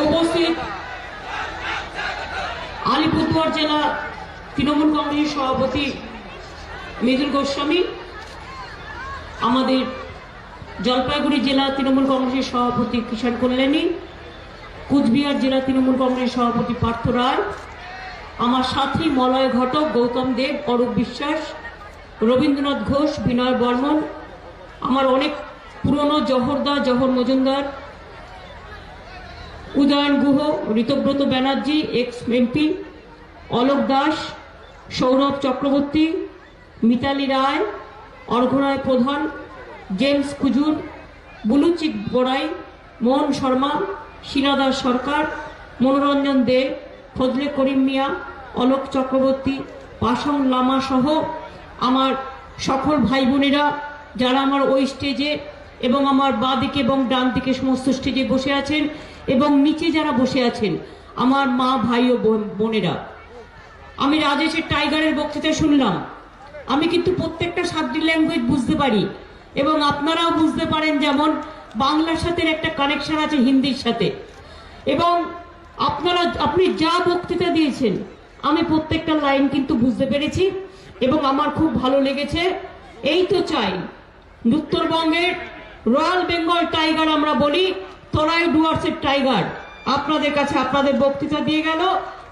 উপস্থিত আলিপুরদুয়ার জেলা তৃণমূল কংগ্রেসের সভাপতি মৃদুল গোস্বামী, আমাদের জলপাইগুড়ি জেলা তৃণমূল কংগ্রেসের সভাপতি কিষাণ কল্যাণী, কুচবিহার জেলা তৃণমূল কংগ্রেসের সভাপতি পার্থ রায়, আমার সাথী মলয় ঘটক, গৌতম দেব, অরূপ বিশ্বাস, রবীন্দ্রনাথ ঘোষ, বিনয় বর্মন, আমার অনেক পুরনো জহরদা, জহর মজুমদার, উদয়ন গুহ, ঋতব্রত ব্যানার্জি, এক্স এমপি, অলোক দাস, সৌরভ চক্রবর্তী, মিতালি রায়, অর্ঘ্যরায় প্রধান, জেমস কুজুর, বুলুচিক বড়াই, মোহন শর্মা, শিলাদাস সরকার, মনোরঞ্জন দে, ফজলে করিম মিয়া, অলোক চক্রবর্তী, পাশং লামা সহ আমার সকল ভাই বোনেরা যারা আমার ওই স্টেজে এবং আমার বাঁ দিকে এবং ডান দিকে সমস্ত স্টেজে বসে আছেন এবং নিচে যারা বসে আছেন আমার মা, ভাই ও বোনেরা, আমি রাজেশের টাইগারের বক্তৃতা শুনলাম। আমি কিন্তু প্রত্যেকটা সাবজেক্ট ল্যাঙ্গুয়েজ বুঝতে পারি এবং আপনারাও বুঝতে পারেন, যেমন বাংলার সাথে একটা কানেকশন আছে হিন্দির সাথে, এবং আপনি যা বক্তৃতা দিয়েছেন আমি প্রত্যেকটা লাইন কিন্তু বুঝতে পেরেছি এবং আমার খুব ভালো লেগেছে। এই তো চাই উত্তরবঙ্গের রয়্যাল বেঙ্গল টাইগার আমরা বলি, তরাই ডুয়ার্সের টাইগার আপনাদের কাছে আপনাদের বক্তৃতা দিয়ে গেল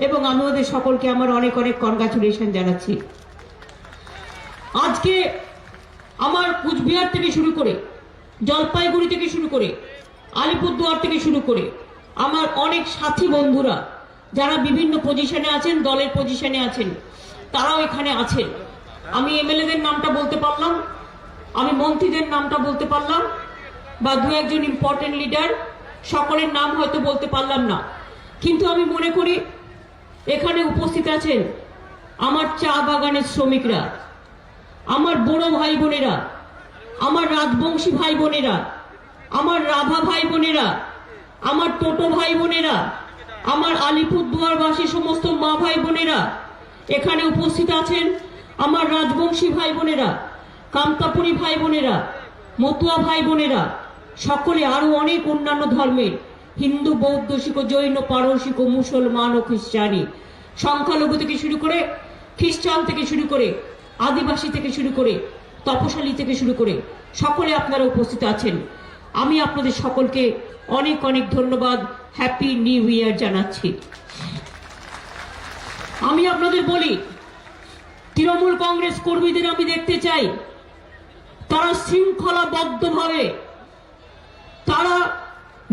এবং আমি ওদের সকলকে আমার অনেক অনেক কনগ্রাচুলেশন জানাচ্ছি। আজকে আমার কুচবিহার থেকে শুরু করে, জলপাইগুড়ি থেকে শুরু করে, আলিপুরদুয়ার থেকে শুরু করে আমার অনেক সাথী বন্ধুরা যারা বিভিন্ন পজিশনে আছেন, দলের পজিশনে আছেন, তারাও এখানে আছেন। আমি এমএলএদের নামটা বলতে পারলাম, আমি মন্ত্রীদের নামটা বলতে পারলাম, বা দু একজন ইম্পর্টেন্ট লিডার, সকলের নাম হয়তো বলতে পারলাম না, কিন্তু আমি মনে করি এখানে উপস্থিত আছেন আমার চা বাগানের শ্রমিকরা, আমার বড় ভাই বোনেরা, আমার রাজবংশী ভাই বোনেরা, আমার রাভা ভাই বোনেরা, আমার টোটো ভাই বোনেরা, আমার আলিপুরদুয়ারবাসী সমস্ত মা ভাই বোনেরা এখানে উপস্থিত আছেন, আমার রাজবংশী ভাই বোনেরা, কামতাপুরী ভাই বোনেরা, মতুয়া ভাই বোনেরা, সকলে আরো অনেক অন্যান্য ধর্মের, হিন্দু, বৌদ্ধ, শিখ, জৈন, পারসিক, মুসলমান ও খ্রিস্টানি, সংখ্যালঘু থেকে শুরু করে, খ্রিস্টান থেকে শুরু করে, আদিবাসী থেকে শুরু করে, তপশালী থেকে শুরু করে সকলে আপনারা উপস্থিত আছেন। আমি আপনাদের সকলকে অনেক অনেক ধন্যবাদ, হ্যাপি নিউ ইয়ার জানাচ্ছি। আমি আপনাদের বলি, তৃণমূল কংগ্রেস কর্মীদের আমি দেখতে চাই তারা শৃঙ্খলাবদ্ধভাবে তারা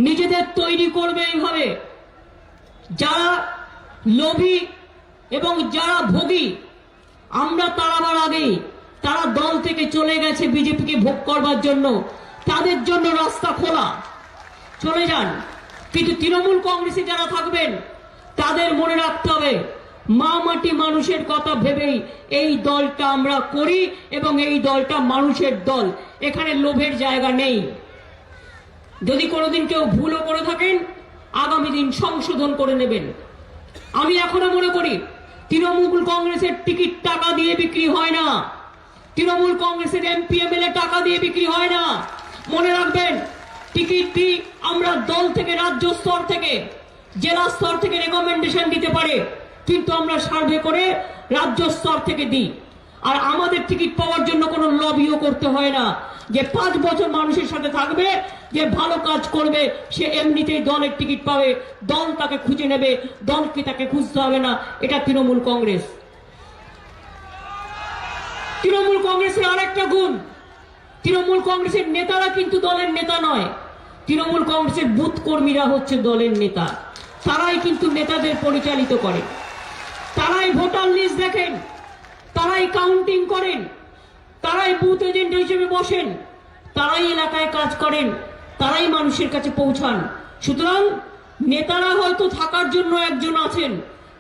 নিজেদের তৈরি করবে এইভাবে। যারা লোভী এবং যারা ভোগী, আমরা তাড়াবার আগেই তারা দল থেকে চলে গেছে বিজেপিকে ভোগ করবার জন্য, তাদের জন্য রাস্তা খোলা, চলে যান। কিন্তু তৃণমূল কংগ্রেসে যারা থাকবেন তাদের মনে রাখতে হবে, মা মাটি মানুষের কথা ভেবেই এই দলটা আমরা করি এবং এই দলটা মানুষের দল, এখানে লোভের জায়গা নেই। যদি কোনোদিন কেউ ভুলও করে থাকেন আগামী দিন সংশোধন করে নেবেন। আমি এখনো মনে করি তৃণমূল কংগ্রেসের টিকিট টাকা দিয়ে বিক্রি হয় না, তৃণমূল কংগ্রেসের এমপি এমএলএ টাকা দিয়ে বিক্রি হয় না। মনে রাখবেন, টিকিটটি আমরা দল থেকে, রাজ্য স্তর থেকে, জেলা স্তর থেকে রেকমেন্ডেশন দিতে পারে, কিন্তু আমরা সার্ভে করে রাজ্য স্তর থেকে দিই। আর আমাদের টিকিট পাওয়ার জন্য কোনো লবিও করতে হয় না, যে 5 বছর মানুষের সাথে থাকবে, যে ভালো কাজ করবে সে এমনিতেই দলের টিকিট পাবে, দল তাকে খুঁজে নেবে, দলকে তাকে খুঁজতে হবে না। এটা তৃণমূল কংগ্রেস। তৃণমূল কংগ্রেসের আরেকটা গুণ, তৃণমূল কংগ্রেসের নেতারা কিন্তু দলের নেতা নয়, তৃণমূল কংগ্রেসের বুথ কর্মীরা হচ্ছে দলের নেতা। তারাই কিন্তু নেতাদের পরিচালিত করে, তারাই ভোটার লিস্ট দেখেন, তারাই কাউন্টিং করেন, তারাই বুথ এজেন্ট হিসেবে বসেন, তারাই এলাকায় কাজ করেন, তারাই মানুষের কাছে পৌঁছান। সুতরাং নেতারা হয়তো থাকার জন্য একজন আছেন,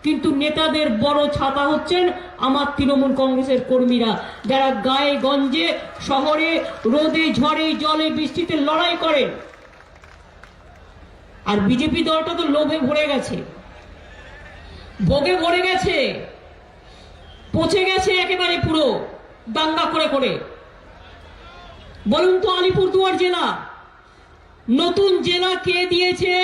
কিন্তু নেতাদের বড় ছাতা হচ্ছেন আমার তৃণমূল কংগ্রেসের কর্মীরা, যারা গায়ে গঞ্জে, শহরে, রোদে, ঝড়ে, জলে, বৃষ্টিতে লড়াই করেন। আর বিজেপি দলটা তো লোভে ভরে গেছে, ভোগে ভরে গেছে, পচে গেছে একেবারে পুরো দাঙ্গা করে করে। বলুন তো, আলিপুরদুয়ার জেলা নতুন জেলা কে দিয়েছে?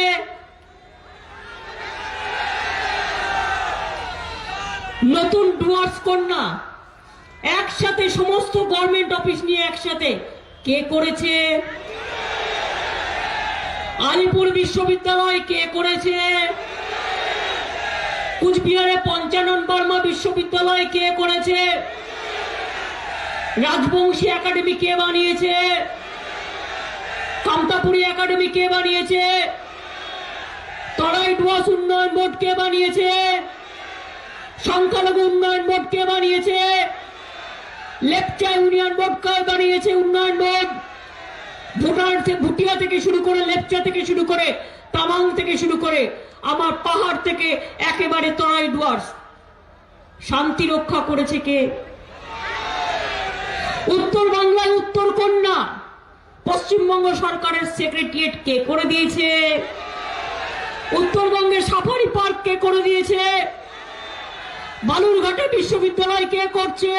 নতুন ডুয়ার্স কন্যা একসাথে সমস্ত গভর্নমেন্ট অফিস নিয়ে একসাথে কে করেছে? আলিপুর বিশ্ববিদ্যালয় কে করেছে? কুচবিহারে পঞ্চানন বর্মা বিশ্ববিদ্যালয় কে করেছে? রাজবংশী একাডেমি কে বানিয়েছে? কামতাপুরী একাডেমি কে বানিয়েছে? তরাই ডুয়ার্স উন্নয়ন বোর্ড কে বানিয়েছে? সংখ্যালঘু উন্নয়ন বোর্ড কে বানিয়েছে? লেপচা ইউনিয়ন বোর্ড কে বানিয়েছে? উন্নয়ন বোর্ড ভুটিয়া থেকে শুরু করে, লেপচা থেকে শুরু করে, তামাং থেকে শুরু করে, আমার পাহাড় থেকে একেবারে তরাই ডুয়ার্স শান্তি রক্ষা করেছে কে? উত্তর বাংলায় উত্তর কন্যা পশ্চিমবঙ্গ সরকারের সেক্রেটারিয়েট কে করে দিয়েছে? উত্তরবঙ্গের সাফারি পার্ক কে করে দিয়েছে? বালুরঘাটে বিশ্ববিদ্যালয় কে করছে?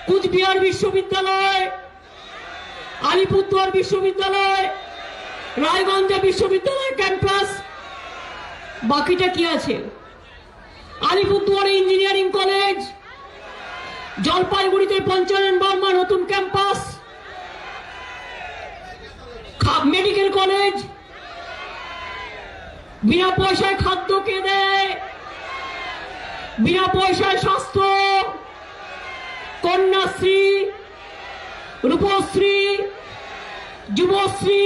কুচবিহার বিশ্ববিদ্যালয়, আলিপুরদুয়ার বিশ্ববিদ্যালয়, রায়গঞ্জে বিশ্ববিদ্যালয় ক্যাম্পাস, বাকিটা কি আছে? আলিপুরদুয়ারে ইঞ্জিনিয়ারিং কলেজ, জলপাইগুড়িতে পঞ্চানন বর্মা নতুন ক্যাম্পাস, মেডিকেল কলেজ, বিনা পয়সায় খাদ্য কে দেয়? বিনা পয়সায় স্বাস্থ্য, কন্যাশ্রী, রূপশ্রী, যুবশ্রী,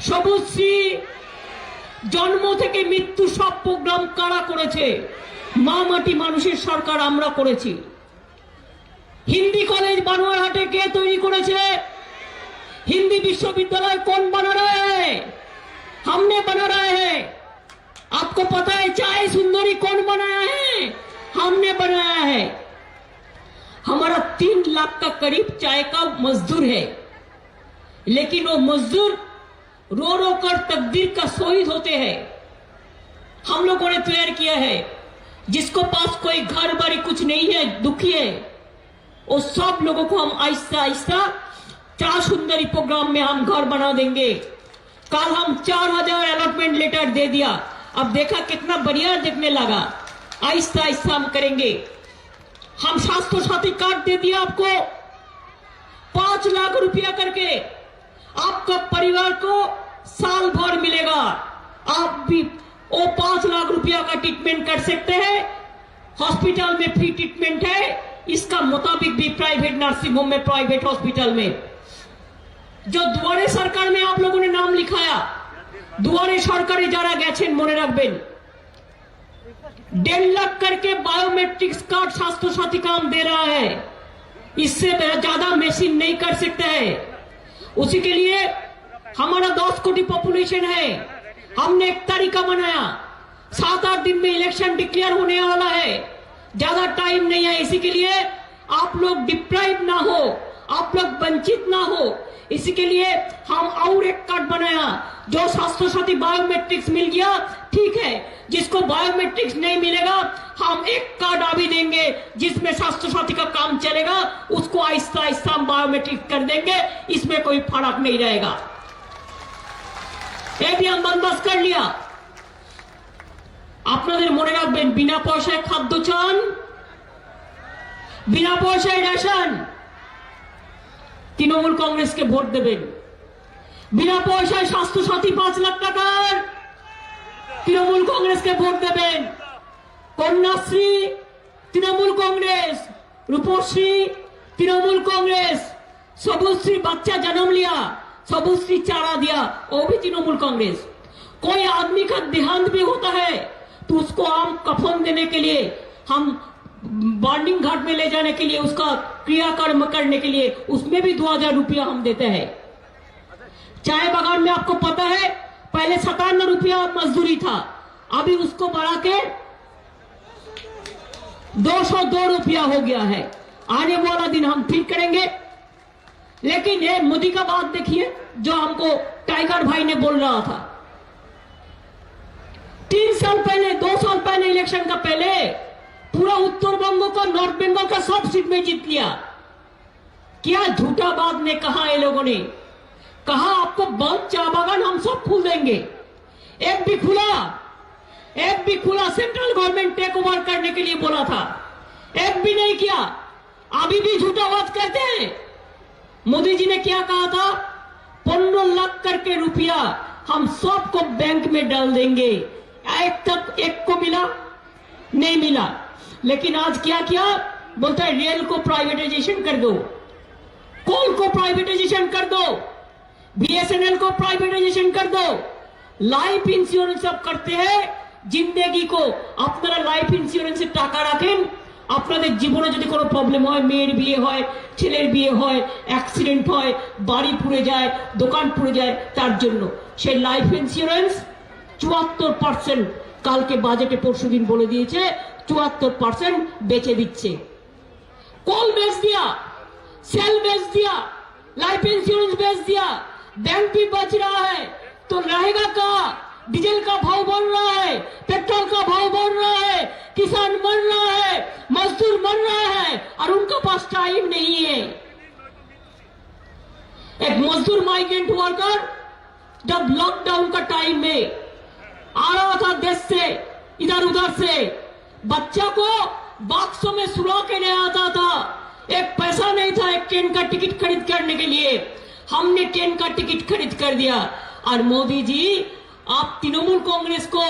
সবুজশ্রী, জন্ম থেকে মৃত্যু সব প্রোগ্রাম কারা করেছে? মা মাটি মানুষের সরকার আমরা করেছি। হিন্দি কলেজ বানোয়ারহাটে কে তৈরি করেছে? हिंदी विश्वविद्यालय कौन बना रहा है? हमने बना रहे हैं। आपको पता है चाय सुंदरी कौन बनाया है? हमने बनाया है। हमारा 3 लाख का करीब चाय का मजदूर है, लेकिन वो मजदूर रो रो कर तकदीर का शहीद होते हैं। हम लोगों ने तैयार किया है, जिसको पास कोई घर बारी कुछ नहीं है, दुखी है, वो सब लोगों को हम आहिस्ता आहिस्ता चार सुंदरी प्रोग्राम में हम घर बना देंगे। कल हम 4000 अलॉटमेंट लेटर दे दिया, अब देखा कितना बढ़िया दिखने लगा। आहिस्ता आहिस्ता हम करेंगे। हम स्वास्थ्य साथी कार्ड दे दिया आपको, 5 लाख रुपया करके आपका परिवार को साल भर मिलेगा। आप भी वो 5 लाख रुपया का ट्रीटमेंट कर सकते हैं। हॉस्पिटल में फ्री ट्रीटमेंट है, इसका मुताबिक भी प्राइवेट नर्सिंग होम में, प्राइवेट हॉस्पिटल में। जो दुआरे सरकार में आप लोगों ने नाम लिखाया, दुआरे सरकारे जारा गेছেন মনে রাখবেন, 1.5 लाख करके बायोमेट्रिक्स कार्ड स्वास्थ्य साथी काम दे रहा है। इससे ज्यादा मशीन नहीं कर सकते हैं। उसी के लिए हमारा 10 कोटी पॉपुलेशन है। हमने एक तरीका बनाया, 7-8 दिन में इलेक्शन डिक्लेयर होने वाला है, ज्यादा टाइम नहीं है। इसी के लिए आप लोग डिप्राइव ना हो, आप लोग वंचित ना हो, इसी के लिए हम और एक कार्ड बनाया। जो स्वास्थ्य साथी बायोमेट्रिक्स मिल गया ठीक है, जिसको बायोमेट्रिक्स नहीं मिलेगा हम एक कार्ड अभी देंगे जिसमें स्वास्थ्य साथी का काम चलेगा, उसको आहिस्ता आहिस्ता हम बायोमेट्रिक्स कर देंगे, इसमें कोई फर्क नहीं रहेगा। ये भी हम बंदोबस्त कर लिया। আপনাদের মনে রাখবেন, বিনা পয়সায় খাদ্য চান, বিনা পয়সায় রেশন, তৃণমূল কংগ্রেসকে ভোট দেবেন। বিনা পয়সায় স্বাস্থ্য সাথী 5 লাখ টাকার, তৃণমূল কংগ্রেসকে ভোট দেবেন। কন্যাশ্রী তৃণমূল কংগ্রেস, রূপশ্রী तृणमूल कांग्रेस, सबुश्री बच्चा जन्म लिया, सबुश्री चारा दिया, वो भी तृणमूल कांग्रेस। कोई आदमी का देहांत भी होता है तो उसको हम कफन देने के लिए, हम बॉन्डिंग घाट में ले जाने के लिए, उसका क्रियाकर्म करने के लिए, उसमें भी 2000 रुपया हम देते हैं। चाय बागान में आपको पता है पहले 57 रुपया मजदूरी था, अभी उसको बढ़ा के 202 रुपया हो गया है। आने वाला दिन हम ठीक करेंगे। लेकिन ये मोदी का बात देखिए जो हमको टाइगर भाई ने बोल रहा था 3 साल पहले, 2 साल पहले, इलेक्शन का पहले पूरा उत्तर बंगो का, नॉर्थ बंगाल का सब सीट में जीत लिया। क्या झूठा बात ने कहा, ये लोगों ने कहा आपको बंद चाय बागान हम सब खोल देंगे। एक भी खुला, एक भी खुला सेंट्रल गवर्नमेंट टेक ओवर करने के लिए बोला था, एक भी नहीं किया। अभी भी झूठा बात करते हैं। मोदी जी ने क्या कहा था? 15 लाख करके रुपया हम सबको बैंक में डाल देंगे। एक तक एक को मिला नहीं मिला। लेकिन आज क्या किया? बोलता है रेल को प्राइवेटाइजेशन कर दो, कोल को प्राइवेटाइजेशन कर दो, बीएसएनएल को प्राइवेटाइजेशन कर दो। लाइफ इंश्योरेंस सब करते हैं। जिंदगी को अपना लाइफ इंश्योरेंस टाका राखें। আপনাদের জীবনে যদি কোনো প্রবলেম হয়, মেয়ের বিয়ে হয়, ছেলের বিয়ে হয়, অ্যাক্সিডেন্ট হয়, বাড়ি পুড়ে যায়, দোকান পুড়ে যায়, তার জন্য সেই লাইফ ইন্স্যুরেন্স 74% কালকে বাজেটে পরশুদিন বলে দিয়েছে 74% বেচে দিচ্ছে। कॉल बेच दिया, सेल बेच दिया, लाइफ इंश्योरेंस बेच दिया, बैंक भी बच रहा है। तो रहेगा कहाँ? डीजल का भाव बढ़ रहा है, पेट्रोल का भाव बढ़ रहा है, किसान मर रहा है, मजदूर मर रहा है और उनका पास टाइम नहीं है। एक मजदूर माइग्रेंट वर्कर जब लॉकडाउन का टाइम में आ रहा था देश से इधर उधर से, बच्चा को बॉक्सों में सुला के ले आता था। एक पैसा नहीं था एक ट्रेन का टिकट खरीद करने के लिए। हमने ट्रेन का टिकट खरीद कर दिया। और मोदी जी, आप तृणमूल कांग्रेस को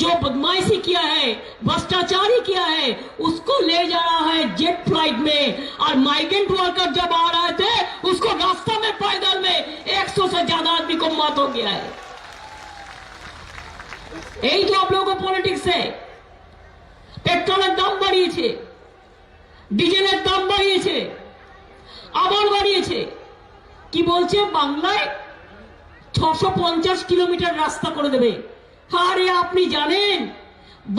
जो बदमाशी किया है, भ्रष्टाचारी किया है, उसको ले जा रहा है जेट फ्लाइट में। और माइग्रेंट वर्कर जब आ रहे थे, उसको रास्ता में पैदल में 100 से ज्यादा आदमी को मौत हो गया है। यही तो आप लोगों को पॉलिटिक्स है। पेट्रोलेर दाम বাড়িয়েছে, ডিজেলের দাম বাড়িয়েছে, আবার বাড়িয়েছে। কি বলছে? বাংলায় 650 কিলোমিটার রাস্তা করে দেবে। আরে আপনি জানেন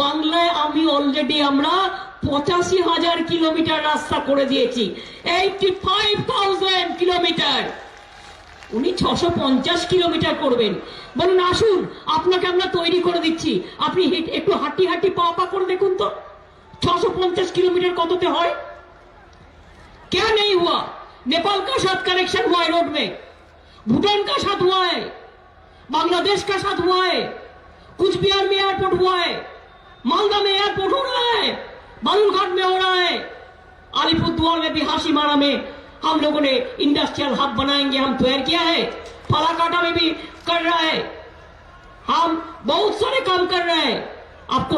বাংলায় আমি অলরেডি আমরা 85,000 কিলোমিটার রাস্তা করে দিয়েছি, 85,000 কিলোমিটার। উনি 650 কিলোমিটার করবেন। বলুন আসুন, আপনাকে আমরা তৈরি করে দিচ্ছি, আপনি একটু হাঁটি হাঁটি পা পা করে দেখুন তো 650 किलोमीटर কততে হয়। क्या नहीं हुआ? नेपाल का साथ कनेक्शन हुआ है रोड में, भूटान का साथ हुआ है, बांग्लादेश का साथ हुआ है, कुछ बिहार में एयरपोर्ट हुआ है, मालदा में एयरपोर्ट हो रहा है, बालूरघाट में हो रहा है, अलीपुरद्वार में भी हाशीमारा में हम लोगों ने इंडस्ट्रियल हब बनाएंगे, हम तैयार किया है। फालाकाटा में भी कर रहा है। हम बहुत सारे काम कर रहे हैं। आपको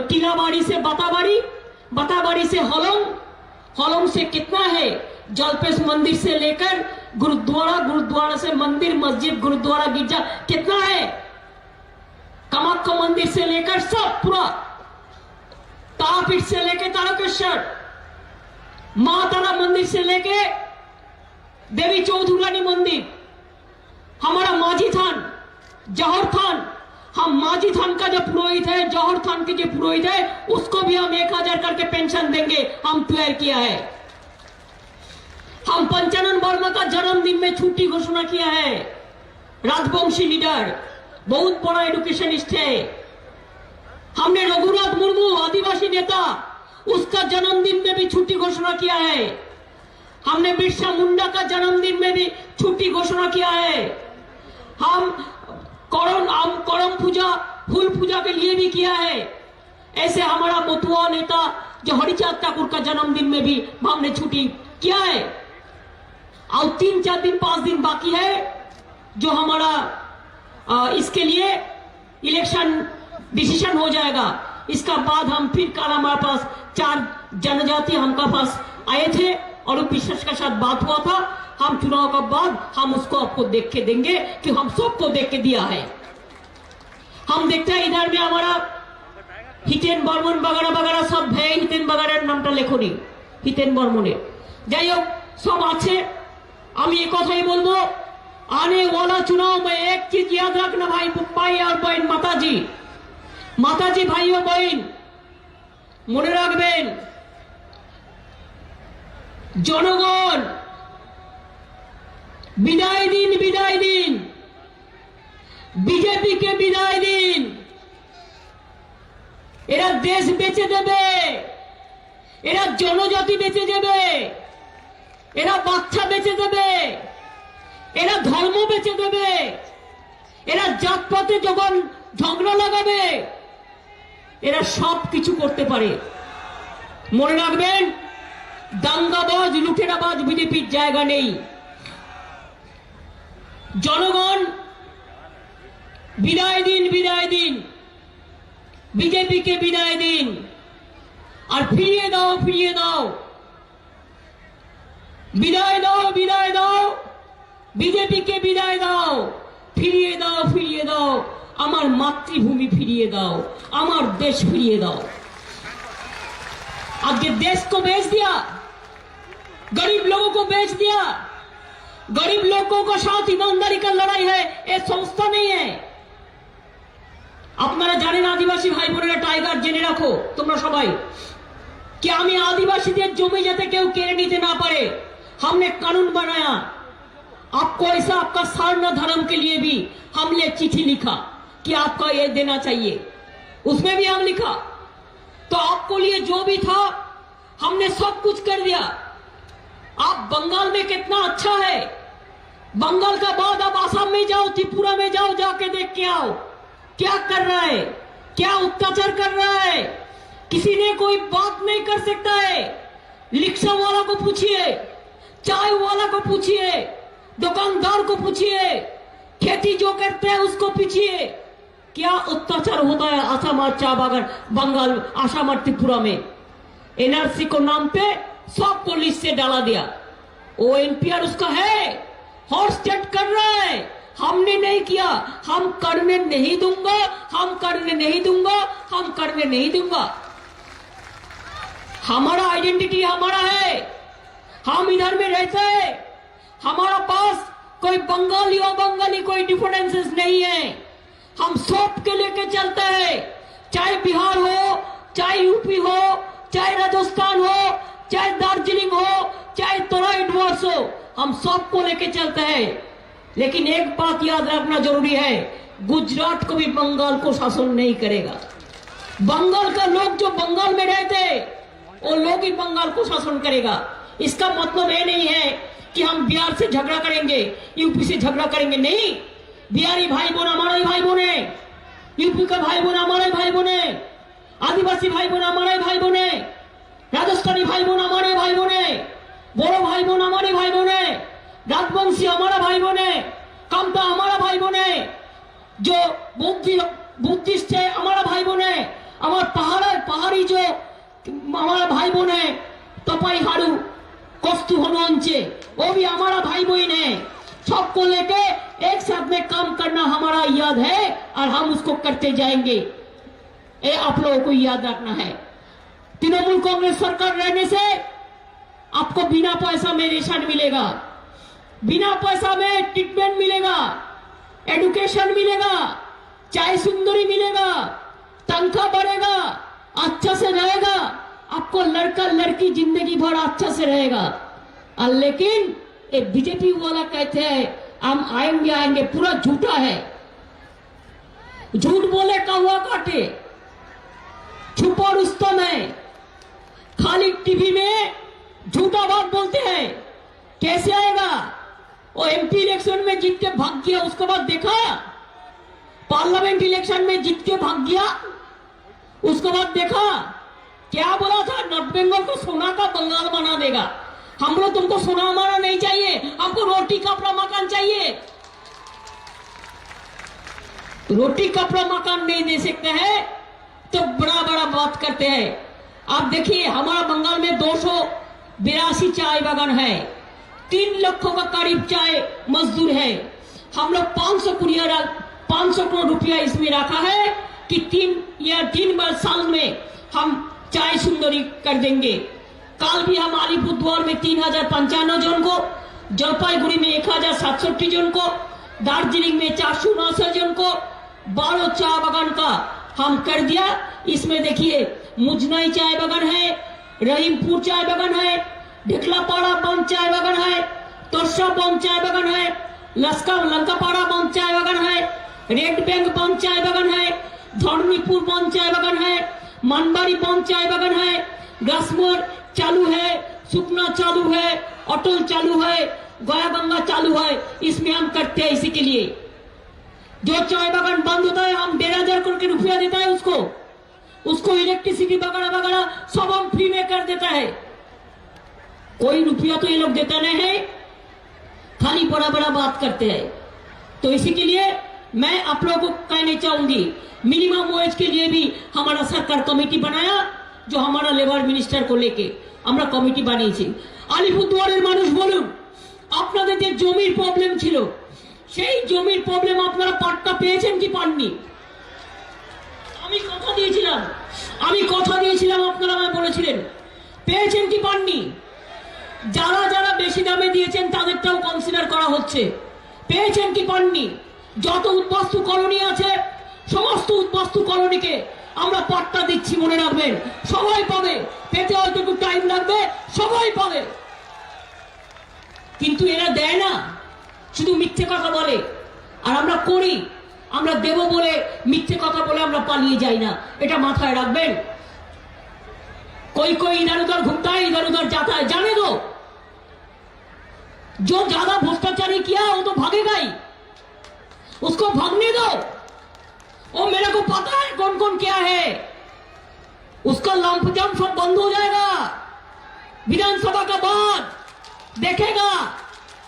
टीलाबाड़ी से बताबाड़ी, बताबाड़ी से होलोंग, होलोंग से कितना है, जलपेश मंदिर से लेकर गुरुद्वारा, गुरुद्वारा से मंदिर, मस्जिद, गुरुद्वारा, गिरजा कितना है, कामाख्या मंदिर से लेकर सब पूरा, तारापीठ से लेकर तारकेश्वर, माँ तारा मंदिर से लेके देवी चौधुरानी मंदिर, हमारा माझी थान, जौहर थान, हम माझी थान का जो पुरोहित है, जौहर थान के जो पुरोहित है, उसको भी हम 1000 करके पेंशन देंगे, हम तैयार किया है। हम पंचानन वर्मा का जन्मदिन में छुट्टी घोषणा किया है। राजवंशी लीडर, बहुत बड़ा एडुकेशनिस्ट है। हमने रघुनाथ मुर्मू, आदिवासी नेता, उसका जन्मदिन में भी छुट्टी घोषणा किया है। हमने बिरसा मुंडा का जन्मदिन में भी छुट्टी घोषणा किया है। हम करम पूजा, फूल पूजा के लिए भी किया है। ऐसे हमारा मतुआ नेता जो हरिचांद ठाकुर का जन्मदिन में भी हमने छुट्टी किया है। और 3-4 दिन 5 दिन बाकी है जो हमारा इसके लिए इलेक्शन डिसीजन हो जाएगा। इसका बाद हम फिर कल हमारे पास 4 जनजाति हमका पास आए थे और विश्वास के साथ बात हुआ था। हम चुनाव के बाद हम उसको आपको देख के देंगे कि हम सबको देख के दिया है। हम देखते हैं इधर में हमारा हितेन बर्मन वगैरह वगैरह सब है। हितेन वगैरह नामटा लेखनी, हितेन बर्मने যাই হোক सब আছে। আমি এই কথাই বলবো, आने वाला चुनाव में एक चीज याद रखना भाई, भाई और बहन, माताजी, माताजी, भाई और बहन, মনে রাখবেন জনগণ বিদায় দিন, বিদায় দিন, বিজেপি কে বিদায় দিন। এরা দেশ বেচে দেবে, এরা জনজাতি বেচে দেবে, এরা বাচ্চা বেচে দেবে, এরা ধর্ম বেচে দেবে, এরা জাতপাতে যখন ঝগড়া লাগাবে, এরা সব কিছু করতে পারে। মনে রাখবেন, দাঙ্গাবাজ লুটেরাবাজ বিজেপির জায়গা নেই। জনগণ বিদায় দিন, বিদায় দিন, বিজেপিকে বিদায় দিন, আর ফিরিয়ে দাও, ফিরিয়ে দাও, বিদায় দাও, বিদায় দাও, বিজেপিকে বিদায় দাও, ফিরিয়ে দাও, ফিরিয়ে দাও, আমার মাতৃভূমি ফিরিয়ে दाओ, আমার देश ফিরিয়ে दाओ। आज ये देश को बेच दिया, गरीब लोगों को बेच दिया। गरीब लोगों को साथ ईमानदारी का लड़ाई है, ये संस्था नहीं है। আপনারা জানেন আদিবাসী ভাই বোনেরা, টাইগার জেনে রাখো তোমরা সবাই, कि আমি আদিবাসীদের জমি যাতে কেউ কেড়ে নিতে না পারে, हमने कानून बनाया। आपको ऐसा आपका सारना धर्म के लिए भी हमने चिट्ठी लिखा कि आपका ये देना चाहिए, उसमें भी हम लिखा। तो आपको लिए जो भी था हमने सब कुछ कर दिया। आप बंगाल में कितना अच्छा है, बंगाल का बाद आप आसाम में जाओ, त्रिपुरा में जाओ, जाके देख के आओ क्या कर रहा है, क्या अत्याचार कर रहा है। किसी ने कोई बात नहीं कर सकता है। रिक्शा वाला को पूछिए, चाय वाला को पूछिए, दुकानदार को पूछिए, खेती जो करते हैं उसको पूछिए, क्या अत्याचार होता है आसाम और चा बागान, बंगाल, आसाम और त्रिपुरा में। एनआरसी को नाम पे सबको लिस्ट से डाला दिया। वो एनपीआर उसका है, हॉट स्टेट कर रहा है। हमने नहीं किया, हम करने नहीं दूंगा, हम करने नहीं दूंगा, हम करने नहीं दूंगा। हमारा आइडेंटिटी हमारा है, हम इधर में रहते हैं। हमारा पास कोई बंगाली और बंगाली कोई डिफरेंसेस नहीं है। हम सब के लेके चलते हैं, चाहे बिहार हो, चाहे यूपी हो, चाहे राजस्थान हो, चाहे दार्जिलिंग हो, चाहे तराई डुवर्स हो, हम सबको लेके चलते हैं। लेकिन एक बात याद रखना जरूरी है, गुजरात को भी बंगाल को शासन नहीं करेगा। बंगाल का लोग जो बंगाल में रहते वो लोग ही बंगाल को शासन करेगा। इसका मतलब ये नहीं है कि हम बिहार से झगड़ा करेंगे, यूपी से झगड़ा करेंगे, नहीं। बिहारी भाई बोन हमारा ही भाई बोन है, यूपी का भाई बोन हमारा ही भाई बोन है, आदिवासी भाई बोन हमारा ही भाई बोन है, राजस्थानी भाई बोन हमारे भाई बोन है, बोरो भाई बोन हमारे भाई बोन है, राजवंशी हमारा भाई बोन है, कामता हमारा भाई बोन है, जो बुद्धिस्ट है हमारा भाई बोन है, हमारा पहाड़ी जो हमारा भाई बोन है, तपाई हारू कस्तु हनुअंचे, वो भी हमारा भाई बहन है। सबको लेके एक साथ में काम करना हमारा याद है और हम उसको करते जाएंगे। ये आप लोगों को याद रखना है। तृणमूल कांग्रेस सरकार रहने से आपको बिना पैसा में रेशन मिलेगा, बिना पैसा में ट्रीटमेंट मिलेगा, एजुकेशन मिलेगा, चाय सुंदरी मिलेगा, तनख्वाह बढ़ेगा, अच्छा से रहेगा, आपको लड़का लड़की जिंदगी भर अच्छा से रहेगा। और लेकिन ये बीजेपी वाला कहते हैं हम आएंगे आएंगे, पूरा झूठा है। झूठ बोले कौवा काटे, छुपा रुस्तम है। खाली टीवी में झूठा बात बोलते हैं। कैसे आएगा? वो एमपी इलेक्शन में जीत के भाग गया, उसके बाद देखा पार्लियामेंट इलेक्शन में जीत के भाग गया, उसके बाद देखा क्या बोला था, नॉर्थ बंगाल को सोना का बंगाल बना देगा। हम लोग तुमको सोना हमारा नहीं चाहिए, हमको रोटी कपड़ा मकान चाहिए। रोटी कपड़ा मकान नहीं दे सकते हैं तो बड़ा बड़ा बात करते हैं। आप देखिए हमारा बंगाल में 282 चाय बागान है, 3 लाख का करीब चाय मजदूर है। हम लोग 500 करोड़ रुपया इसमें रखा है कि 3 साल में हम चाय सुंदरी कर देंगे। कल भी हम अलीपुरद्वार में 3055 जन को, जलपाईगुड़ी में 1067 जन को, दार्जिलिंग में 469 जन को 12 चाय बागान का हम कर दिया। इसमें देखिए मुजनाई चाय बागान है, रहीमपुर चाय बागान है, ढिकलापाड़ा बंद चाय बागान है, तोरसा बंद चाय बागान है, लंकापाड़ा बंद चाय बागान है, रेड बैंक बंद चाय बागान है, धर्मीपुर बंद चाय बागान है, मनबाड़ी बंद चाय बागान है, ग्रासमोर चालू है, सुकना चालू है, अटल चालू है, गया गंगा चालू है। इसमें हम करते हैं इसी के लिए। जो चाय बागान बंद होता है हम 1,500 रुपया देता है उसको इलेक्ट्रिसिटी वगैरह वगैरह सब हम फ्री में कर देता है। कोई रुपया तो ये लोग देता नहीं है, खाली बड़ा बड़ा बात करते हैं। तो इसी के लिए मैं आप लोगों को कहना चाहूंगी, मिनिमम वेज के लिए भी हमारा सरकार कमेटी बनाया, जो हमारा लेबर मिनिस्टर को लेके আমরা কমিটি বানিয়েছি। আলিপুরদুয়ারের মানুষ বলুন, আপনাদের যে জমির প্রবলেম ছিল, সেই জমির প্রবলেম আপনারা পাট্টা পেয়েছেন কি পাননি? আমি কথা দিয়েছিলাম, আপনারা আমায় বলেছিলেন, পেয়েছেন কি পাননি? যারা যারা বেশি দামে দিয়েছেন তাদেরটাও কনসিডার করা হচ্ছে, পেয়েছেন কি পাননি? যত উদ্বাস্তু কলোনি আছে সমস্ত উদ্বাস্তু কলোনিকে আমরা পাট্টা দিচ্ছি, মনে রাখবেন, সবাই পাবে, পেতে হয়তো একটু টাইম লাগবে, সবাই পাবে। কিন্তু এরা দেয় না, শুধু মিথ্যে কথা বলে। আর আমরা করি, আমরা দেব বলে মিথ্যে কথা বলে আমরা পালিয়ে যাই না, এটা মাথায় রাখবেন। कोई इधर उधर घूमता है, इधर उधर जाता है, जाने दो। जो ज्यादा भ्रष्टाचारी किया वो तो भागेगा ही, उसको भागने दो। वो मेरे को पता है कौन कौन क्या है, उसका लंपजम सब बंद हो जाएगा। विधानसभा का बाद देखेगा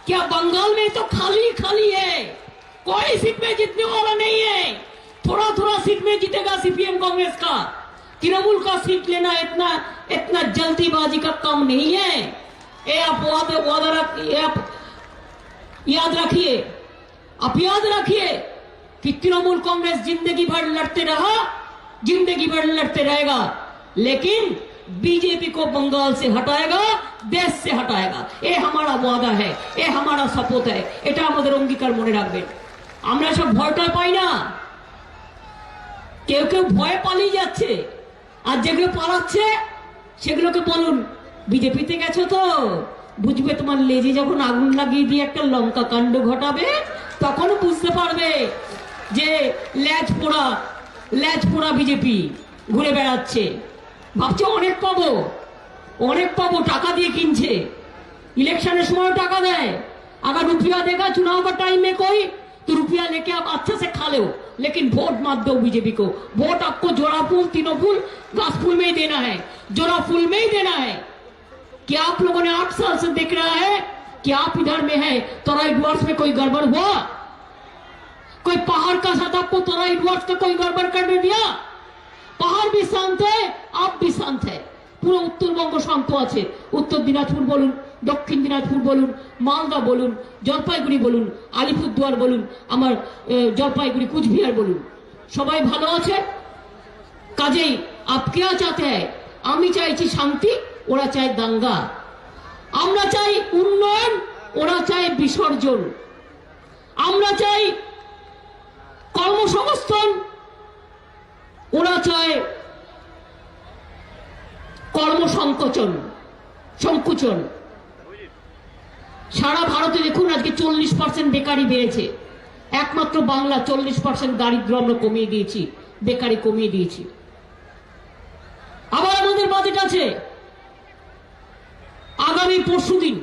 क्या बंगाल में तो खाली खाली है, कोई सीट में जीतने वाला नहीं है। थोड़ा थोड़ा सीट में जीतेगा सीपीएम कांग्रेस का, तृणमूल का सीट लेना इतना जल्दीबाजी का काम नहीं है। ये आप याद रखिए, आप याद रखिए कि तृणमूल कांग्रेस जिंदगी भर लड़ते रहा, जिंदगी भर लड़ते रहेगा, लेकिन बीजेपी को बंगाल से हटाएगा, देश से हटाएगा। ये हमारा वादा है, ये हमारा सपोर्ट है, এটা আমাদের অঙ্গীকার মনে রাখবেন। আমরা সব ভয়টা পাই না, কেউ কেউ ভয় পালিয়ে যাচ্ছে, আর যেগুলো পালাচ্ছে সেগুলোকে বলুন বিজেপিতে গেছো তো বুঝবে, তোমার লেজে যখন আগুন লাগিয়ে দিয়ে একটা লঙ্কা কাণ্ড ঘটাবে তখন বুঝতে পারবে যে লেজ পোড়া বিজেপি ঘুরে বেড়াচ্ছে, ভাবছে অনেক পাবো, টাকা দিয়ে কিনছে, इलेक्शन समय टाका दे, अगर रुपया देगा चुनाव का टाइम में कोई तो रुपया लेके आप अच्छे से खा लो, लेकिन वोट मत दो बीजेपी को। वोट आपको जोड़ा फूल, तीनों फूल, घास फूल में ही देना है, जोड़ा फूल में ही देना है। क्या आप लोगों ने 8 साल से देख रहा है कि आप इधर में है, तोराई डुअर्स में कोई गड़बड़ हुआ? कोई पहाड़ का साथ आपको तोराई डुअर्स का कोई गड़बड़ करने दिया? पहाड़ भी शांत है, आप भी शांत है, পুরো উত্তরবঙ্গ শান্ত আছে। উত্তর দিনাজপুর বলুন, দক্ষিণ দিনাজপুর বলুন, মালদা বলুন, জলপাইগুড়ি বলুন, আলিপুরদুয়ার বলুন, আমার জলপাইগুড়ি কুচবিহার বলুন, সবাই ভালো আছে। কাজেই আপ क्या चाहते हैं? আমি চাইছি শান্তি, ওরা চায় দাঙ্গা। আমরা চাই উন্নয়ন, ওরা চায় বিসর্জন। আমরা চাই কর্মসংস্থান, ওরা চায় সংকুচন। সারা ভারতে দেখুন আজকে 40% বেকারি বেড়েছে, একমাত্র বাংলা 40% দারিদ্র আমরা কমিয়ে দিয়েছি, বেকারি কমিয়ে দিয়েছি। আবার আমাদের বাজেট আছে আগামী পরশুদিন।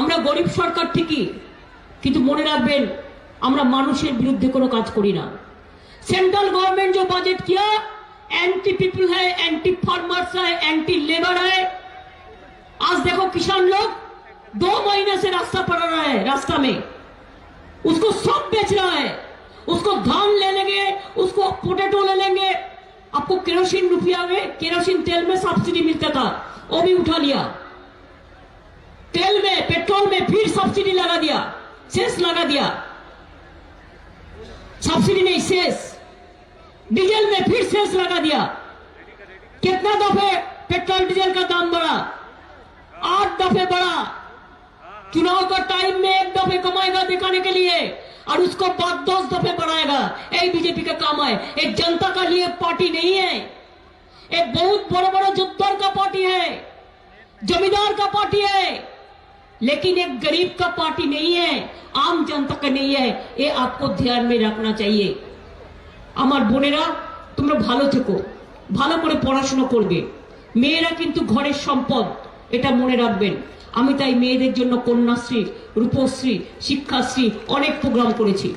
আমরা গরিব সরকার ঠিকই, কিন্তু মনে রাখবেন আমরা মানুষের বিরুদ্ধে কোনো কাজ করি না। सेंट्रल गवर्नमेंट जो बजट किया एंटी पीपल है, एंटी फार्मर्स है, एंटी लेबर है। आज देखो किसान लोग 2 महीने से रास्ता पड़ रहा है, रास्ता में उसको सब बेच रहा है, उसको धान ले लेंगे, उसको पोटैटो ले लेंगे। आपको केरोसिन रुपया में, केरोसिन तेल में सब्सिडी मिलता था, वो भी उठा लिया। तेल में, पेट्रोल में फिर सब्सिडी लगा दिया, सेस लगा दिया, सब्सिडी नहीं सेस। डीजल में फिर सेस लगा दिया। कितना दफे पेट्रोल डीजल का दाम बढ़ा? 8 दफे बढ़ा। चुनाव का टाइम में 1 दफे कमाएगा दिखाने के लिए, और उसको बाद 10 दफे बढ़ाएगा। यही बीजेपी का काम है। एक जनता का लिए पार्टी नहीं है, एक बहुत बड़ा बड़ा जुद्दर का पार्टी है, जमींदार का पार्टी है, लेकिन एक गरीब का पार्टी नहीं है, आम जनता का नहीं है। ये आपको ध्यान में रखना चाहिए। আমার বোনেরা তোমরা ভালো থেকো, ভালো করে পড়াশোনা করবে। মেয়েরা কিন্তু ঘরের সম্পদ, এটা মনে রাখবেন। আমি তাই মেয়েদের জন্য কন্যাশ্রী, রূপশ্রী, শিক্ষাশ্রী অনেক প্রোগ্রাম করেছি।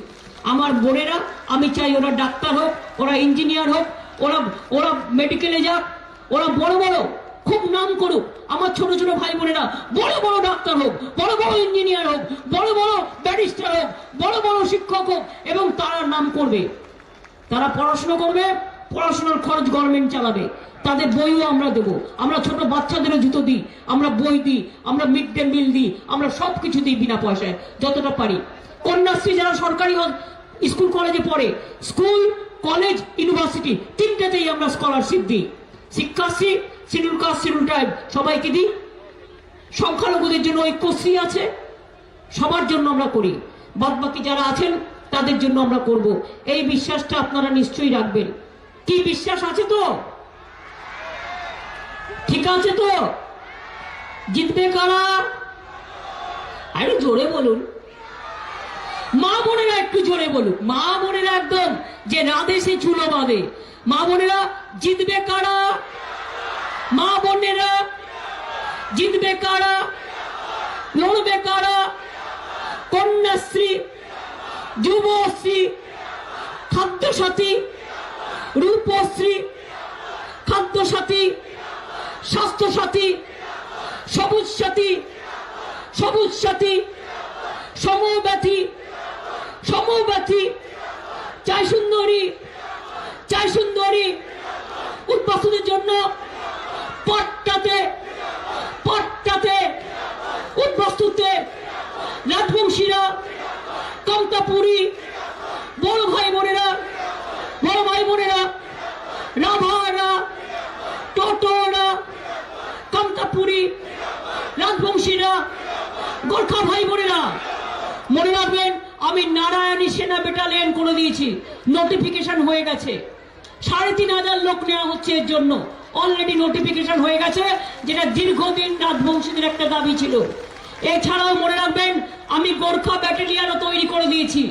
আমার বোনেরা, আমি চাই ওরা ডাক্তার হোক, ওরা ইঞ্জিনিয়ার হোক, ওরা ওরা মেডিকেলে যাক, ওরা বড় বড় খুব নাম করুক। আমার ছোট ছোট ভাই বোনেরা বড় বড় ডাক্তার হোক, বড় বড় ইঞ্জিনিয়ার হোক, বড় বড় ব্যারিস্টার হোক, বড় বড় শিক্ষক হোক, এবং তারা নাম করবে, তারা পড়াশোনা করবে, পড়াশোনার খরচ গভর্নমেন্ট চালাবে, তাদের বইও আমরা দেবো। আমরা ছোট বাচ্চাদেরও জুতো দিই, আমরা বই দিই, আমরা মিড ডে মিল দিই, আমরা সবকিছু দিই বিনা পয়সায় যতটা পারি। কন্যাশ্রী যারা সরকারি স্কুল কলেজে পড়ে, স্কুল কলেজ ইউনিভার্সিটি তিনটাতেই আমরা স্কলারশিপ দিই। Shikshashree, schedule caste, schedule tribe সবাইকে দিই। সংখ্যালঘুদের জন্য ঐক্যশ্রী আছে, সবার জন্য আমরা করি। বাদ বাকি যারা আছেন তাদের জন্য আমরা করব। এই বিশ্বাসটা আপনারা নিশ্চয়ই রাখবেন। কি বিশ্বাস আছে তো? ঠিক আছে তো? জিতবে কারা? আরে জোরে বলুন, মা বোনেরা একটু জোরে বলুন, মা বোনেরা একদম যে রাধে সে চুলো বাঁধে। মা বোনেরা জিতবে কারা? মা বোনেরা জিতবে কারা? লড়বে কারা? কন্যাশ্রী, যুবশ্রী, খাদ্যসাথী, রূপশ্রী, খাদ্যসাথী, স্বাস্থ্যসাথী, সবুজ সাথী, সবুজ সাথী, সমব্যথী, সমব্যথী, চাই সুন্দরী, চাই সুন্দরী, উদ্বাস্তুদের জন্য পট্টাতে, পট্টাতে, উদ্বাস্তুতে, রাজবংশীরা, কমতাপুরী, বড় ভাই বোনেরা, বড় ভাই বোনেরা, রাভারা, টোটোরা, কমতাপুরী, রাজবংশীরা, গোর্খা ভাই বোনেরা, মনে রাখবেন আমি নারায়ণী সেনা ব্যাটালিয়ন করে দিয়েছি, নোটিফিকেশন হয়ে গেছে। ৩,৫০০ লোক নেওয়া হচ্ছে এর জন্য, অলরেডি নোটিফিকেশন হয়ে গেছে, যেটা দীর্ঘদিন রাজবংশীদের একটা দাবি ছিল। এছাড়াও মনে রাখবেন আমি গোর্খা ব্যাটালিয়নও তৈরি করে দিয়েছি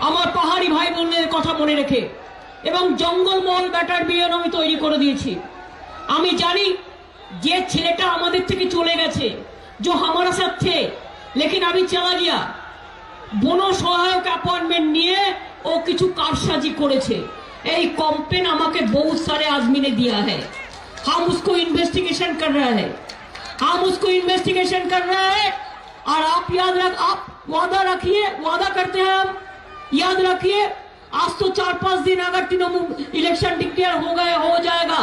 আমার পাহাড়ি ভাই বোনদের কথা মনে রেখে, এবং জঙ্গলমহল ব্যাটালিয়ন আমি তৈরি করে দিয়েছি। আমি জানি যে ছেলেটা আমাদের থেকে চলে গেছে, जो हमारे साथ थे लेकिन अभी चला गया, বন সহায়ক অ্যাপয়েন্টমেন্ট নিয়ে ও কিছু কারসাজি করেছে। এই কমপ্লেন আমাকে बहुत सारे आदमी ने दिया है, हम उसको इन्वेस्टिगेशन कर रहे हैं, हम उसको इन्वेस्टिगेशन कर रहे हैं। और आप याद रख, आप वादा रखिए, वादा करते हैं हम, याद रखिए आज तो 4-5 दिन अगर तृणमूल इलेक्शन डिक्लेयर हो गए हो जाएगा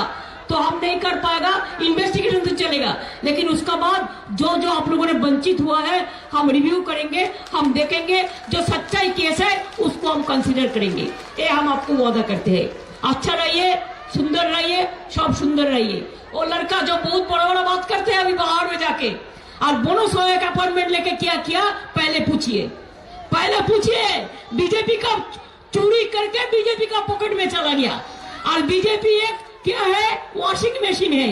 तो हम नहीं कर पाएगा, इन्वेस्टिगेशन तो चलेगा, लेकिन उसका बाद जो जो आप लोगों ने वंचित हुआ है हम रिव्यू करेंगे, हम देखेंगे, जो सच्चाई केस है उसको हम कंसीडर करेंगे। ये हम आपको वादा करते हैं। अच्छा रहिए, सुंदर रहिए, सब सुंदर रहिए। वो लड़का जो बहुत बड़ा बड़ा बात करते हैं अभी बाहर में जाके, और बोनस सहायक अपॉइंटमेंट लेके क्या किया पहले पूछिए, पहले पूछिए। बीजेपी का चोरी करके बीजेपी का पॉकेट में चला गया, और बीजेपी एक क्या है, वॉशिंग मशीन है।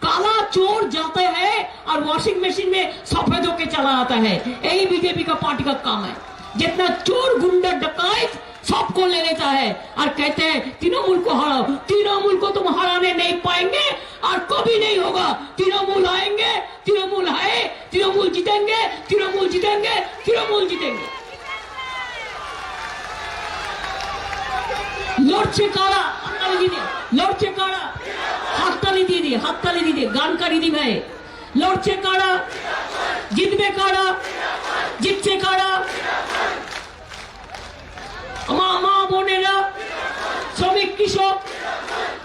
काला चोर जाता है और वॉशिंग मशीन में सफेद होके चला आता है। यही बीजेपी का पार्टी का काम है। जितना चोर गुंडा डकैत सबको ले लेता है और कहते हैं तृणमूल को हराओ। तृणमूल को तुम हराने नहीं पाएंगे और कभी नहीं होगा। तृणमूल आएंगे, तृणमूल है, तृणमूल जीतेंगे, तृणमूल जीतेंगे, तृणमूल जीतेंगे। লড়ছে কারা? হাততালি দিয়ে, লড়ছে কারা? হাততালি দিয়ে দিয়ে, হাততালি দিয়ে দিয়ে, গান का रिदम है। লড়ছে কারা? জিতবে কারা? জিতছে কারা? মা বোনেরা, শ্রমিক কৃষক,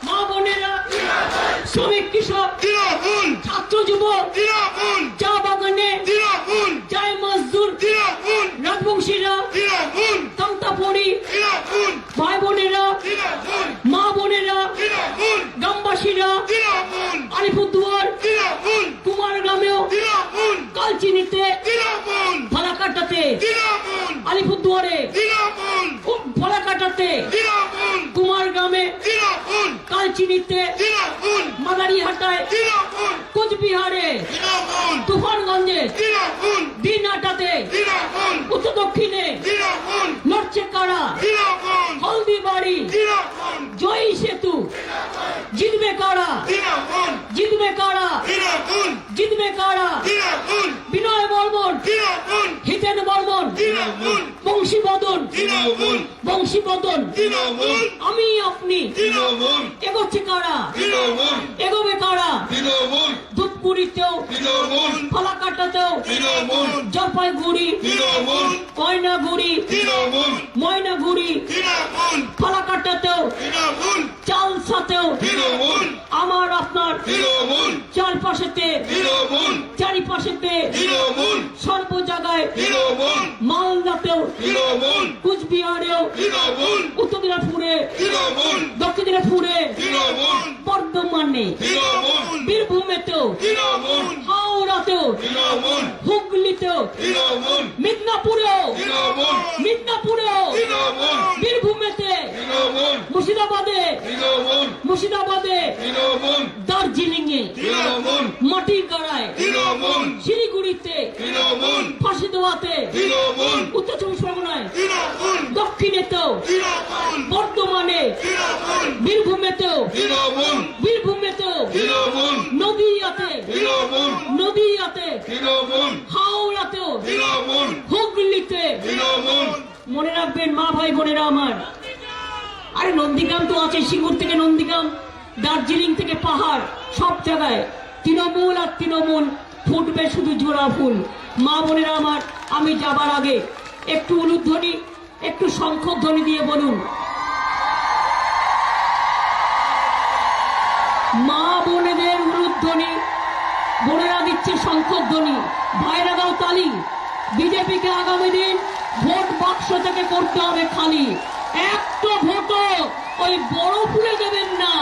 মা বোনেরা, শ্রমিক কৃষক, ছাত্র যুবক, চা বাগানে, চায় মজদুর, রাজবংশীরা, কমতাপুরী, ভাই বোনেরা, মা বোনেরা, গ্রামবাসীরা, আলিপুরদুয়ার, কুমারগ্রামেও, কালচিনিতে, ফালাকাটাতে, আলিপুরদুয়ারে, ফালাকাটাতে, কুমারগ্রামে, কালচিনিতে, মাদারিহাটায়, কোচবিহারে, তুফানগঞ্জে, দিনহাটাতে, উত্তর দক্ষিণে লড়ছে কারা? হলদিবাড়ি, জয়ী সেতু, জিতবে কারা? জিতবে কারা? জিতবে কারা? বিনয় বর্মন, হিতেন বর্মন, বংশী বদন, বংশী বদন তৃণমূল আমি আপনি তৃণমূল এগোচ্ছে কারা তৃণমূল এগোবে কারা তৃণমূল ধূপগুড়িতেও তৃণমূল ফালাকাটাতেও তৃণমূল জলপাইগুড়ি তৃণমূল কয়নাগুড়ি তৃণমূল ময়নাগুড়ি তৃণমূল ফালাকাটাতেও তৃণমূল চালসাতেও তৃণমূল আমার আপনার তৃণমূল চারপাশেতে তৃণমূল চারিপাশেতে তৃণমূল সর্ব জায়গায় তৃণমূল মালদাতেও তৃণমূল কুচবিহারেও তৃণমূল উত্তর দিনাজপুরে তৃণমূল দক্ষিণ দিনাজপুরে তৃণমূল বর্ধমানে তৃণমূল বীরভূমেতেও তৃণমূল হাওড়াতেও তৃণমূল হুগলিতেও তৃণমূল মিদনাপুরেও তৃণমূল তৃণমূল বীরভূমেতে তৃণমূল মুর্শিদাবাদে তৃণমূল তৃণমূল দার্জিলিং এ তৃণমূল মাটির গাড়ায় তৃণমূল শিলিগুড়িতে তৃণমূল ফাঁসিদোয়াতে তৃণমূল উত্তর চব্বিশ পরগনায় তৃণমূল দক্ষিণেতেও তৃণমূল বর্ধমানে তৃণমূল বীরভূমেতেও তৃণমূল নদীয়াতে তৃণমূল হাওড়াতেও তৃণমূল হুগলিতে তৃণমূল মনে রাখবেন মা ভাই বোনেরা আমার আরে নন্দীগ্রাম তো আছে সিঙ্গুর থেকে নন্দীগ্রাম দার্জিলিং থেকে পাহাড় সব জায়গায় তৃণমূল আর তৃণমূল ফুটবে শুধু জোড়া ফুল মা বোনেরা আমার আমি যাবার আগে একটু উলুধ্বনি একটু শঙ্খধ্বনি দিয়ে বলুন মা বোনেদের উলুধ্বনি বোনেরা দিচ্ছে শঙ্খধ্বনি ভাইরা দাও তালি বিজেপিকে আগামী দিন ভোট বাক্স থেকে করতে হবে খালি একটা ভোটও ওই বড় ফুলে দেবেন না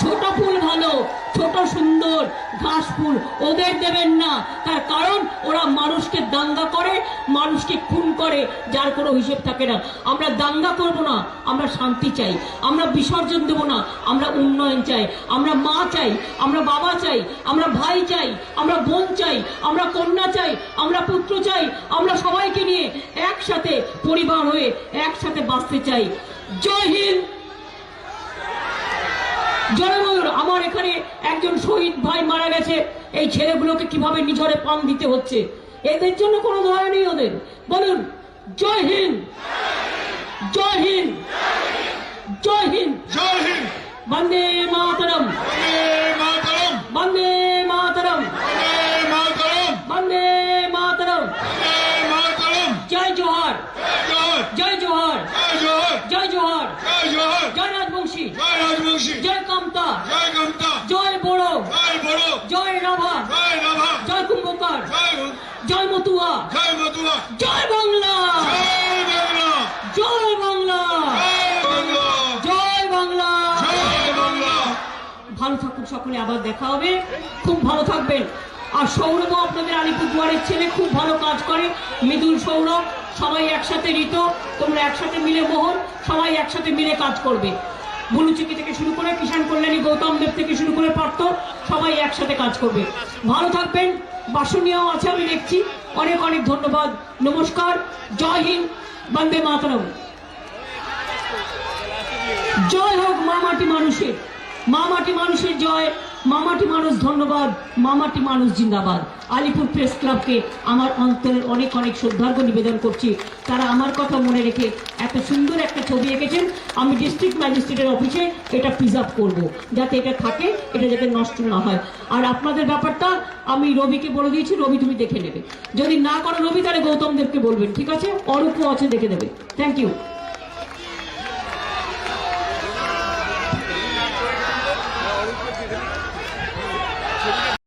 ছোট ফুল ভালো ছোট সুন্দর ঘাস ফুল ওদের দেবেন না তার কারণ ওরা মানুষকে দাঙ্গা করে মানুষকে খুন করে যার কোনো হিসেব থাকে না আমরা দাঙ্গা করব না আমরা শান্তি চাই আমরা বিসর্জন দেব না আমরা উন্নয়ন চাই আমরা মা চাই আমরা বাবা চাই আমরা ভাই চাই আমরা বোন চাই আমরা কন্যা চাই আমরা পুত্র চাই আমরা সবাইকে নিয়ে একসাথে পরিবার হয়ে একসাথে বাঁচতে চাই জয় হিন্দ জনগণ আমার এখানে একজন শহীদ ভাই মারা গেছে এই ছেলেগুলোকে কিভাবে নিঝরে পান দিতে হচ্ছে এদের জন্য কোনো দয়া নেই ওদের বলুন জয় হিন্দ জয় হিন্দ জয় হিন্দ জয় হিন্দ বন্দে মাতরম বন্দে মাতরম বন্দে মাতরম জয় জোহার জয় জোহার জয় জোহার জয় রাজবংশী জয় কামতা জয় বড় জয় রাভা জয় কুম্ভকার জয় মতুয়া জয় বাংলা জয় বাংলা জয় বাংলা ভালো থাকুন সকলে আবার দেখা হবে খুব ভালো থাকবেন আর সৌরভ আপনাদের আলিপুরদুয়ারের ছেলে খুব ভালো কাজ করে মৃদুল সৌরভ সবাই একসাথে ঋত তোমরা একসাথে মিলে মোহন সবাই একসাথে মিলে কাজ করবে বুলুচুকি থেকে শুরু করে কিষাণ কল্যাণী গৌতম দেব থেকে শুরু করে পার্থ সবাই একসাথে কাজ করবে ভালো থাকবেন বাসনীয় আছে আমি দেখছি অনেক অনেক ধন্যবাদ নমস্কার জয় হিন্দ বন্দে মাতরম জয় হোক মা মাটি মানুষের জয় মামাটি মানুষ ধন্যবাদ মামাটি মানুষ জিন্দাবাদ আলিপুর প্রেস ক্লাবকে আমার অন্তরের অনেক অনেক শ্রদ্ধার্ঘ্য নিবেদন করছি তারা আমার কথা মনে রেখে এত সুন্দর একটা ছবি এঁকেছেন আমি ডিস্ট্রিক্ট ম্যাজিস্ট্রেটের অফিসে এটা প্রিজার্ভ করব যাতে এটা থাকে এটা যাতে নষ্ট না হয় আর আপনাদের ব্যাপারটা আমি রবিকে বলে দিয়েছি রবি তুমি দেখে নেবে যদি না করো রবি তাহলে গৌতম দেবকে বলবেন ঠিক আছে অরূপও আছে দেখে দেবে থ্যাংক ইউ